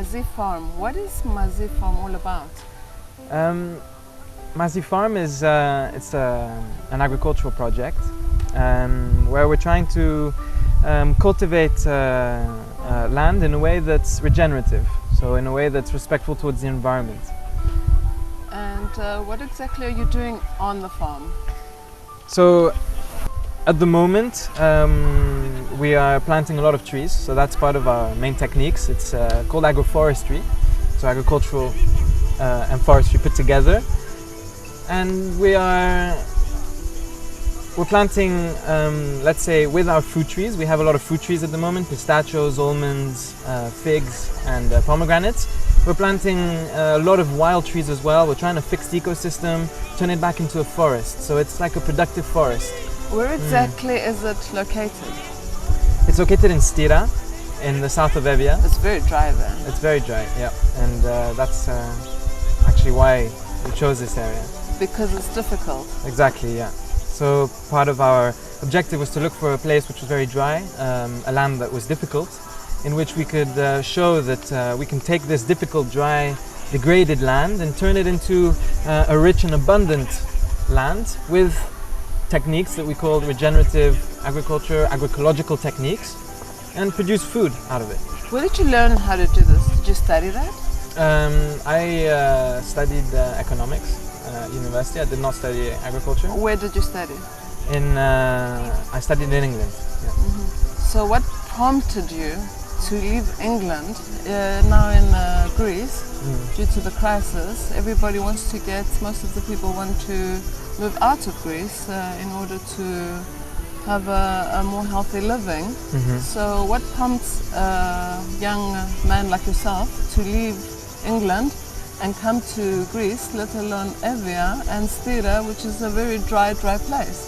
Μαζί Farm. What is Μαζί Farm all about? Μαζί Farm is an agricultural project where we're trying to cultivate land in a way that's regenerative, so in a way that's respectful towards the environment. And what exactly are you doing on the farm? So at the moment we are planting a lot of trees, so that's part of our main techniques. It's called agroforestry, so agricultural and forestry put together. And we're planting, let's say, with our fruit trees. We have a lot of fruit trees at the moment: pistachios, almonds, figs, and pomegranates. We're planting a lot of wild trees as well. We're trying to fix the ecosystem, turn it back into a forest. So it's like a productive forest. Where exactly is it located? It's located in Stira, in the south of Evia. It's very dry there. It's very dry, yeah. And that's actually why we chose this area. Because it's difficult. Exactly, yeah. So part of our objective was to look for a place which was very dry, a land that was difficult, in which we could show that we can take this difficult, dry, degraded land and turn it into a rich and abundant land with techniques that we call regenerative agriculture, agroecological techniques, and produce food out of it. Where did you learn how to do this? Did you study that? I studied economics at university. I did not study agriculture. Where did you study? I studied in England. Yeah. Mm-hmm. So what prompted you to leave England now in Greece due to the crisis? Everybody wants to most of the people want to move out of Greece in order to have a more healthy living. Mm-hmm. So what prompts a young man like yourself to leave England and come to Greece, let alone Evia and Stira, which is a very dry place?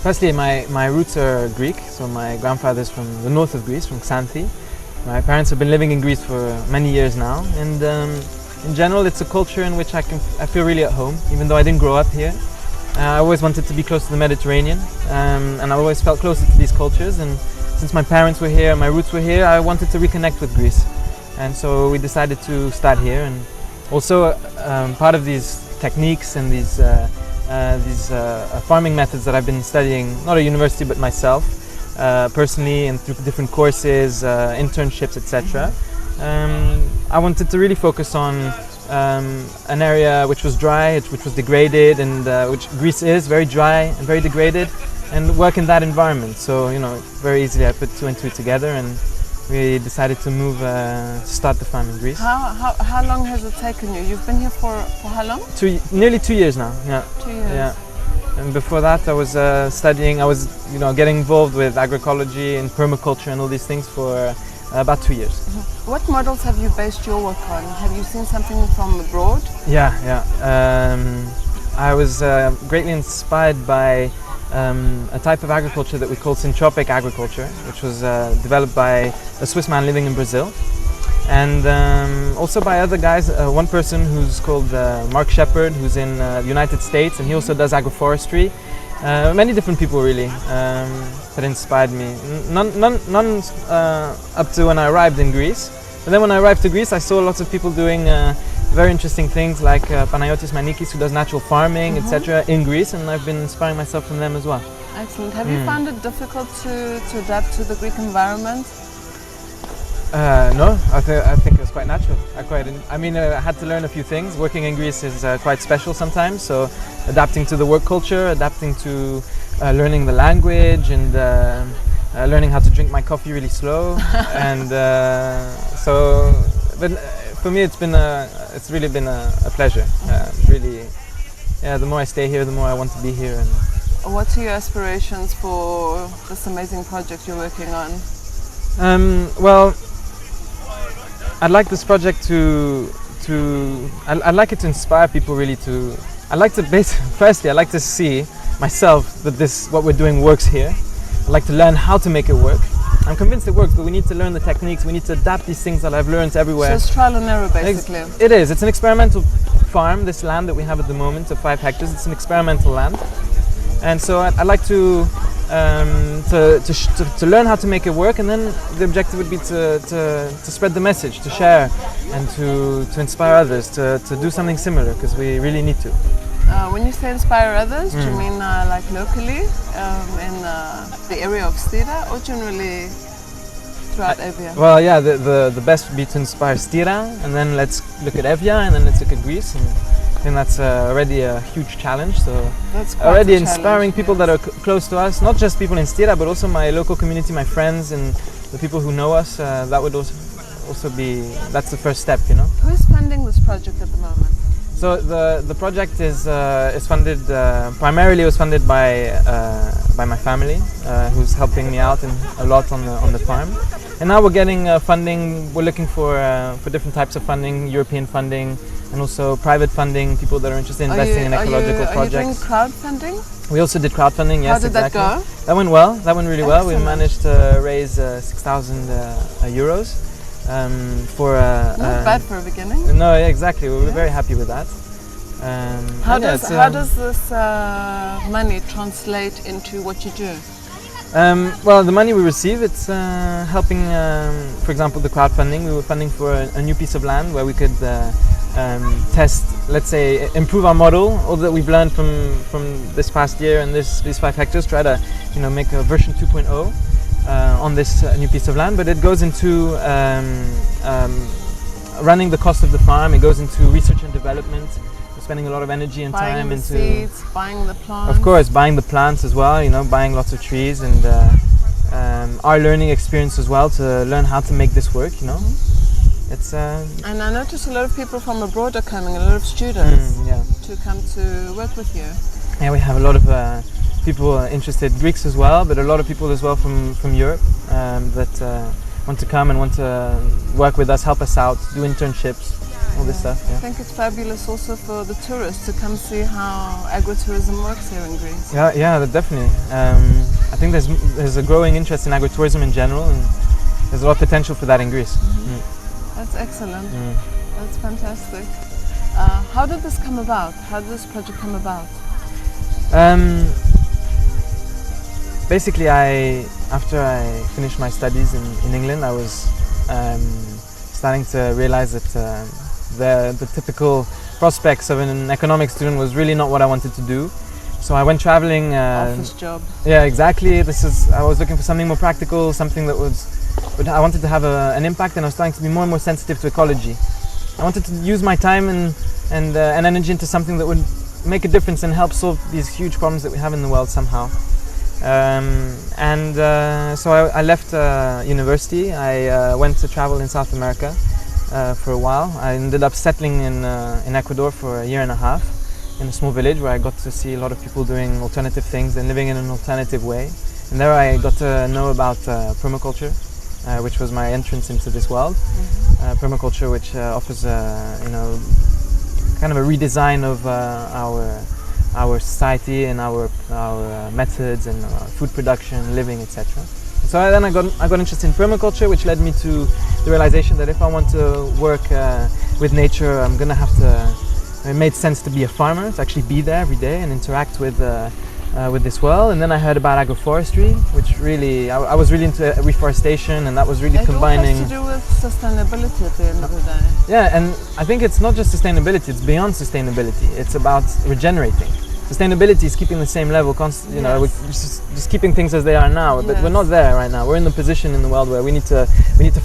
Firstly, my roots are Greek, so my grandfather's from the north of Greece, from Xanthi. My parents have been living in Greece for many years now, and in general it's a culture in which I feel really at home, even though I didn't grow up here. I always wanted to be close to the Mediterranean, and I always felt closer to these cultures, and since my parents were here, my roots were here, I wanted to reconnect with Greece. And so we decided to start here, and also part of these techniques and these farming methods that I've been studying, not at university but myself, personally and through different courses, internships, etc. I wanted to really focus on an area which was dry, which was degraded, and which Greece is very dry and very degraded, and work in that environment. So very easily I put two and two together, and we decided to move, start the farm in Greece. How long has it taken you? You've been here for how long? Nearly 2 years now. Yeah. 2 years. Yeah. And before that, I was studying. I was, getting involved with agroecology and permaculture and all these things for about 2 years. Mm-hmm. What models have you based your work on? Have you seen something from abroad? Yeah. I was greatly inspired by a type of agriculture that we call syntropic agriculture, which was developed by a Swiss man living in Brazil, and also by other guys. One person who's called Mark Shepard, who's in the United States, and he also does agroforestry. Many different people really that inspired me. None up to when I arrived in Greece. But then when I arrived to Greece, I saw lots of people doing very interesting things like Panayotis Manikis, who does natural farming, etc. in Greece, and I've been inspiring myself from them as well. Excellent. Have you found it difficult to adapt to the Greek environment? No, I think it was quite natural. I had to learn a few things. Working in Greece is quite special sometimes, so adapting to the work culture, adapting to learning the language, and learning how to drink my coffee really slow. And but for me, it's really been a pleasure. Really, the more I stay here, the more I want to be here. And what are your aspirations for this amazing project you're working on? Well, I'd like this project I'd like it to inspire people really to. Firstly, I'd like to see myself that what we're doing works here. I'd like to learn how to make it work. I'm convinced it works, but we need to learn the techniques. We need to adapt these things that I've learned everywhere. So it's trial and error, basically. It is. It's an experimental farm. This land that we have at the moment of 5 hectares. It's an experimental land, And so I'd like to learn how to make it work, and then the objective would be to spread the message, to share, and to inspire others to do something similar, because we really need to. When you say inspire others, do you mean like locally in the area of Stira, or generally throughout Evia? Well, yeah, the best would be to inspire Stira, and then let's look at Evia, and then let's look at Greece. And I think that's already a huge challenge. So That's quite already a inspiring challenge, people that are close to us, not just people in Stira, but also my local community, my friends, and the people who know us. That would also be, that's the first step, you know. Who's funding this project at the moment? So the project is funded primarily. It was funded by my family, who's helping me out a lot on the farm. And now we're getting funding. We're looking for different types of funding, European funding, and also private funding. People that are interested in investing in ecological projects. Are you doing crowdfunding? We also did crowdfunding. Yes, How did exactly. that go? That went well. That went really well. We Excellent. managed to raise 6,000 euros for. Not bad for a beginning. No, yeah, exactly. We were Yes. very happy with that. How and yeah, does this money translate into what you do? Well, the money we receive, it's helping, for example, the crowdfunding. We were funding for a new piece of land where we could test, let's say, improve our model, all that we've learned from this past year and these 5 hectares, try to, make a version 2.0 on this new piece of land. But it goes into running the cost of the farm. It goes into research and development. Spending a lot of energy and Buying time the into seeds, buying the plants. of course, buying the plants as well, buying lots of trees, and our learning experience as well to learn how to make this work, It's And I notice a lot of people from abroad are coming, a lot of students to come to work with you. yeah, we have a lot of people interested, Greeks as well, but a lot of people as well from Europe that want to come and want to work with us, help us out, do internships, all this stuff. I think it's fabulous also for the tourists to come see how agritourism works here in Greece. Yeah, definitely. I think there's a growing interest in agritourism in general, and there's a lot of potential for that in Greece. That's excellent. That's fantastic. How did this come about? How did this project come about? Basically, after I finished my studies in England, I was starting to realize that the typical prospects of an economics student was really not what I wanted to do. So I went traveling. Office job. Yeah, exactly. I was looking for something more practical, something that but I wanted to have an impact, and I was starting to be more and more sensitive to ecology. I wanted to use my time and energy into something that would make a difference and help solve these huge problems that we have in the world somehow. So I left university. I went to travel in South America for a while. I ended up settling in Ecuador for a year and a half in a small village where I got to see a lot of people doing alternative things and living in an alternative way. And there I got to know about permaculture, which was my entrance into this world. Permaculture, which offers kind of a redesign of our society and our methods and food production, living, etc. So then I got interested in permaculture, which led me to the realization that if I want to work with nature, I'm going to have to. It made sense to be a farmer, to actually be there every day and interact with this world. And then I heard about agroforestry, which really I was really into reforestation, and that was really combining. It all has to do with sustainability at the end of the day. Yeah, and I think it's not just sustainability; it's beyond sustainability. It's about regenerating. Sustainability is keeping the same level, we're just keeping things as they are now. But we're not there right now. We're in the position in the world where we need to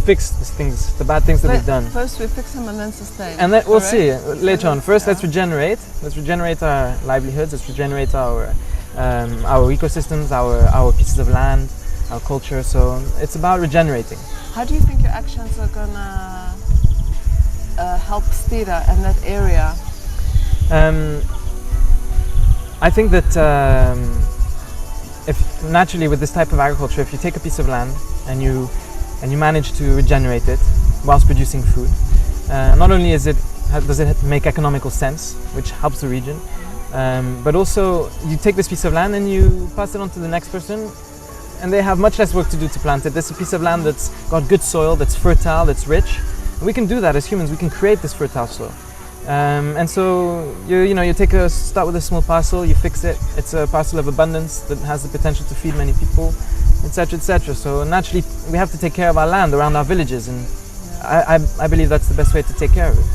fix these things, the bad things that we've done. First we fix them and then sustain. And then we'll see later on. First, let's regenerate. Let's regenerate our livelihoods. Let's regenerate our ecosystems, our pieces of land, our culture. So it's about regenerating. How do you think your actions are gonna help Stira and that area? I think that if naturally with this type of agriculture, if you take a piece of land and you manage to regenerate it whilst producing food, not only does it make economical sense, which helps the region, but also you take this piece of land and you pass it on to the next person, and they have much less work to do to plant it. This is a piece of land that's got good soil, that's fertile, that's rich. And we can do that as humans. We can create this fertile soil. And so you start with a small parcel, you fix it. It's a parcel of abundance that has the potential to feed many people, etc., etc. So naturally, we have to take care of our land around our villages, and I believe that's the best way to take care of it,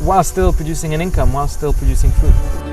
while still producing an income, while still producing food.